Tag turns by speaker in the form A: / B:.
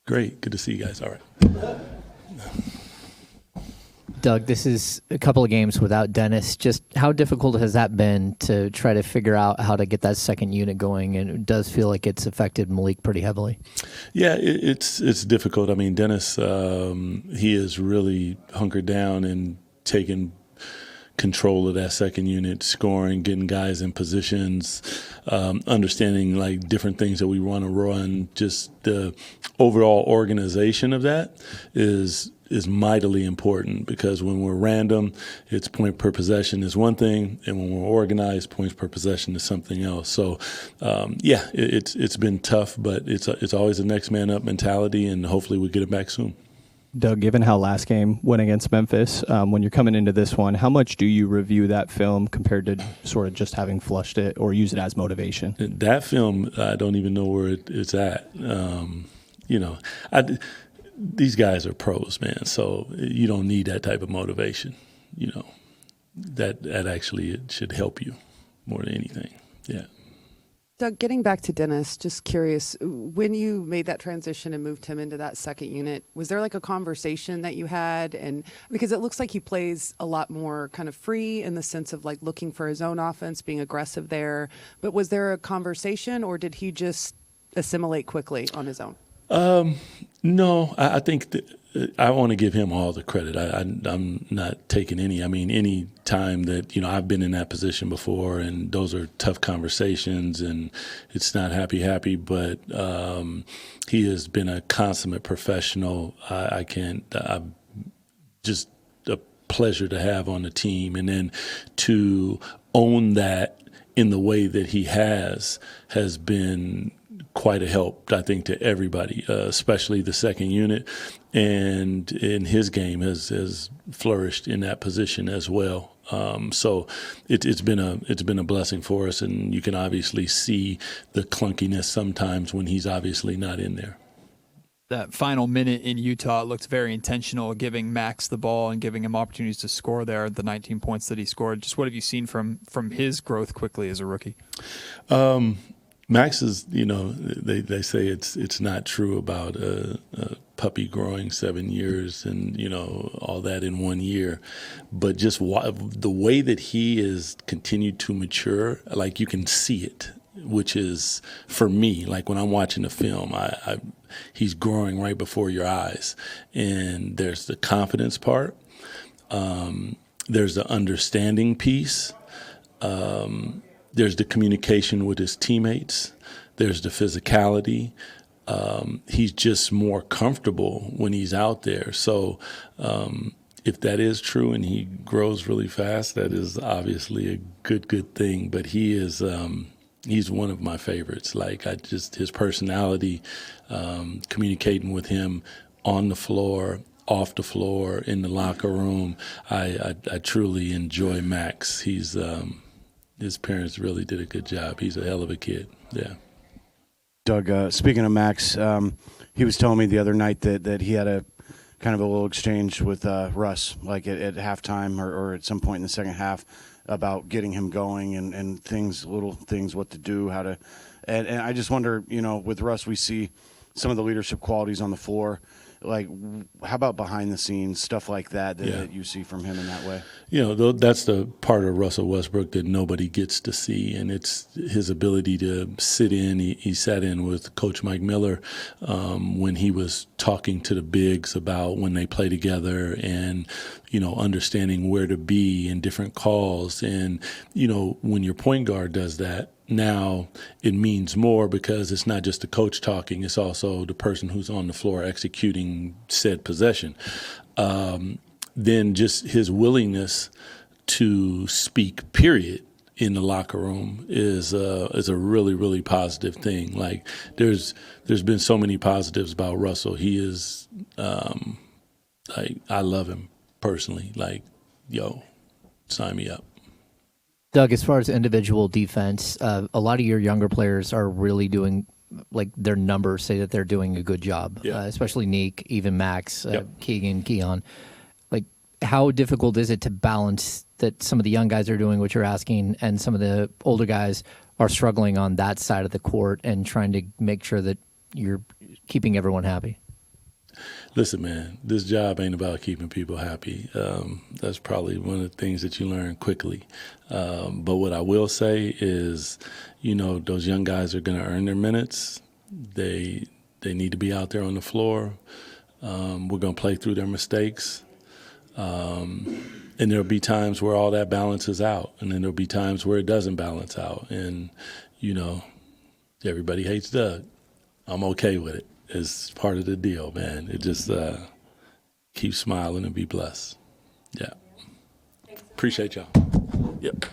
A: Great. Good to see you guys. All right.
B: Doug, this is a couple of games without Dennis. Just how difficult has that been to try to figure out how to get that second unit going? And it does feel like it's affected Malik pretty heavily.
A: Yeah, it's difficult. I mean, Dennis, he is really hunkered down and taken control of that second unit, scoring, getting guys in positions, understanding like different things that we want to run. Just the overall organization of that is mightily important, because when we're random, it's point per possession is one thing, and when we're organized, points per possession is something else. So, it's been tough, but it's always a next man up mentality, and hopefully we get it back soon.
C: Doug, given how last game went against Memphis, when you're coming into this one, how much do you review that film compared to sort of just having flushed it or use it as motivation?
A: That film, I don't even know where it's at. These guys are pros, man, so you don't need that type of motivation. That actually it should help you more than anything. Yeah.
D: Doug, getting back to Dennis, just curious, when you made that transition and moved him into that second unit, was there like a conversation that you had? And because it looks like he plays a lot more kind of free in the sense of like looking for his own offense, being aggressive there. But was there a conversation, or did he just assimilate quickly on his own?
A: No, I think that I want to give him all the credit. I'm not taking any. I mean, any time that, I've been in that position before, and those are tough conversations, and it's not happy, but he has been a consummate professional. I'm just a pleasure to have on the team, and then to own that in the way that he has been quite a help, I think, to everybody, especially the second unit, and in his game has flourished in that position as well. So it's been a blessing for us, and you can obviously see the clunkiness sometimes when he's obviously not in there.
E: That final minute in Utah looked very intentional, giving Max the ball and giving him opportunities to score there, the 19 points that he scored. Just what have you seen from his growth quickly as a rookie?
A: Max is, they say it's not true about a puppy growing 7 years and, all that in 1 year. But just the way that he is continued to mature, like you can see it, which is, for me, like when I'm watching the film, he's growing right before your eyes. And there's the confidence part. There's the understanding piece. There's the communication with his teammates. There's the physicality. He's just more comfortable when he's out there. So if that is true and he grows really fast, that is obviously a good thing. But he is he's one of my favorites. Like his personality, communicating with him on the floor, off the floor, in the locker room. I truly enjoy Max. His parents really did a good job. He's a hell of a kid. Yeah.
F: Doug, speaking of Max, he was telling me the other night that he had a kind of a little exchange with Russ, like at halftime or at some point in the second half, about getting him going and little things, what to do, how to. And I just wonder, with Russ, we see some of the leadership qualities on the floor. Like, how about behind the scenes, stuff like that you see from him in that way?
A: That's the part of Russell Westbrook that nobody gets to see, and it's his ability to sit in. He sat in with Coach Mike Miller when he was talking to the bigs about when they play together and, understanding where to be in different calls. And, when your point guard does that, now it means more, because it's not just the coach talking, it's also the person who's on the floor executing said possession. Then just his willingness to speak, period, in the locker room is a really, really positive thing. Like there's been so many positives about Russell. He is I love him personally. Like, sign me up.
B: Doug, as far as individual defense, a lot of your younger players are really doing, like their numbers say that they're doing a good job, especially Neek, even Max, Keegan, Keon. Like, how difficult is it to balance that some of the young guys are doing what you're asking and some of the older guys are struggling on that side of the court and trying to make sure that you're keeping everyone happy?
A: Listen, man, this job ain't about keeping people happy. That's probably one of the things that you learn quickly. But what I will say is, those young guys are going to earn their minutes. They need to be out there on the floor. We're going to play through their mistakes. And there'll be times where all that balances out, and then there'll be times where it doesn't balance out. And, everybody hates Doug. I'm okay with it. It's part of the deal, man. It just keep smiling and be blessed. Yeah. Appreciate y'all. Yep.